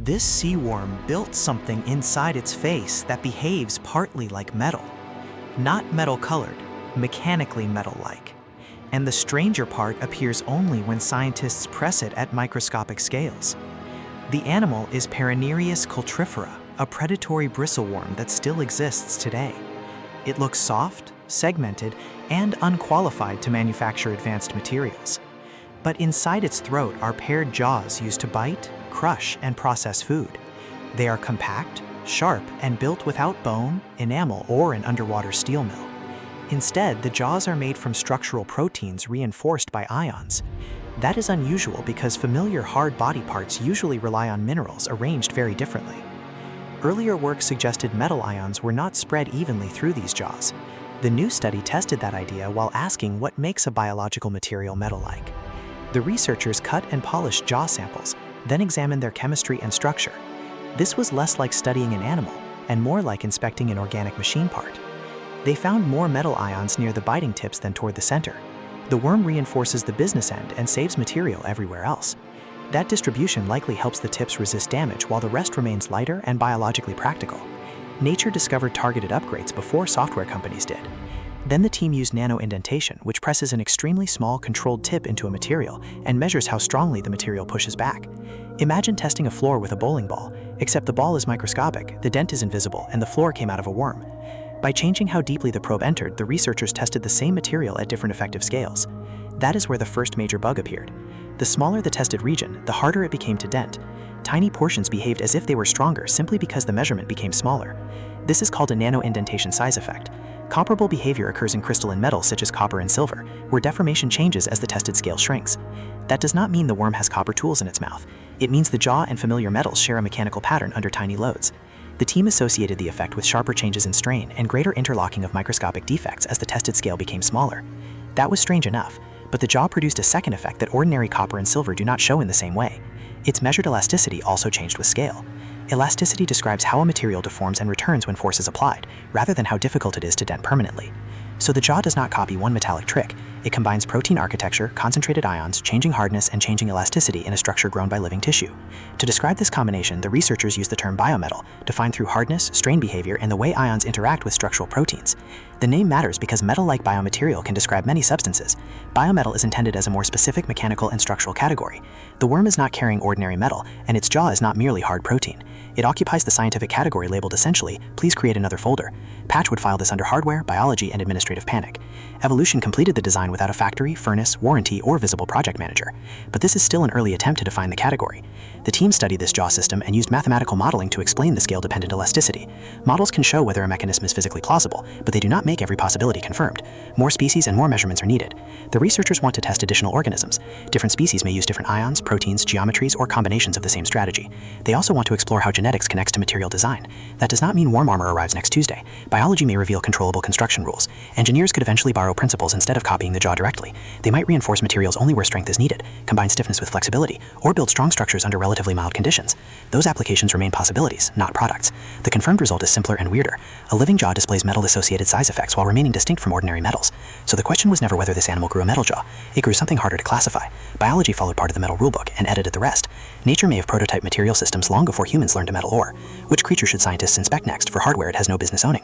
This sea worm built something inside its face that behaves partly like metal. Not metal-colored, mechanically metal-like. And the stranger part appears only when scientists press it at microscopic scales. The animal is Paranereus cultrifera, a predatory bristle worm that still exists today. It looks soft, segmented, and unqualified to manufacture advanced materials. But inside its throat are paired jaws used to bite, crush, and process food. They are compact, sharp, and built without bone, enamel, or an underwater steel mill. Instead, the jaws are made from structural proteins reinforced by ions. That is unusual because familiar hard body parts usually rely on minerals arranged very differently. Earlier work suggested metal ions were not spread evenly through these jaws. The new study tested that idea while asking what makes a biological material metal-like. The researchers cut and polished jaw samples, then examined their chemistry and structure. This was less like studying an animal and more like inspecting an organic machine part. They found more metal ions near the biting tips than toward the center. The worm reinforces the business end and saves material everywhere else. That distribution likely helps the tips resist damage while the rest remains lighter and biologically practical. Nature discovered targeted upgrades before software companies did. Then the team used nanoindentation, which presses an extremely small, controlled tip into a material and measures how strongly the material pushes back. Imagine testing a floor with a bowling ball, except the ball is microscopic, the dent is invisible, and the floor came out of a worm. By changing how deeply the probe entered, the researchers tested the same material at different effective scales. That is where the first major bug appeared. The smaller the tested region, the harder it became to dent. Tiny portions behaved as if they were stronger simply because the measurement became smaller. This is called a nanoindentation size effect. Comparable behavior occurs in crystalline metals such as copper and silver, where deformation changes as the tested scale shrinks. That does not mean the worm has copper tools in its mouth. It means the jaw and familiar metals share a mechanical pattern under tiny loads. The team associated the effect with sharper changes in strain and greater interlocking of microscopic defects as the tested scale became smaller. That was strange enough, but the jaw produced a second effect that ordinary copper and silver do not show in the same way. Its measured elasticity also changed with scale. Elasticity describes how a material deforms and returns when force is applied, rather than how difficult it is to dent permanently. So the jaw does not copy one metallic trick. It combines protein architecture, concentrated ions, changing hardness, and changing elasticity in a structure grown by living tissue. To describe this combination, the researchers used the term biometal, defined through hardness, strain behavior, and the way ions interact with structural proteins. The name matters because metal-like biomaterial can describe many substances. Biometal is intended as a more specific mechanical and structural category. The worm is not carrying ordinary metal, and its jaw is not merely hard protein. It occupies the scientific category labeled essentially, please create another folder. Patch would file this under hardware, biology, and administrative panic. Evolution completed the design without a factory, furnace, warranty, or visible project manager. But this is still an early attempt to define the category. The team studied this jaw system and used mathematical modeling to explain the scale-dependent elasticity. Models can show whether a mechanism is physically plausible, but they do not make every possibility confirmed. More species and more measurements are needed. The researchers want to test additional organisms. Different species may use different ions, proteins, geometries, or combinations of the same strategy. They also want to explore how genetics connects to material design. That does not mean worm armor arrives next Tuesday. Biology may reveal controllable construction rules. Engineers could eventually borrow principles instead of copying the jaw directly. They might reinforce materials only where strength is needed, combine stiffness with flexibility, or build strong structures under relatively mild conditions. Those applications remain possibilities, not products. The confirmed result is simpler and weirder. A living jaw displays metal-associated size effects while remaining distinct from ordinary metals. So the question was never whether this animal grew a metal jaw. It grew something harder to classify. Biology followed part of the metal rulebook and edited the rest. Nature may have prototyped material systems long before humans learned to metal ore. Which creature should scientists inspect next for hardware it has no business owning?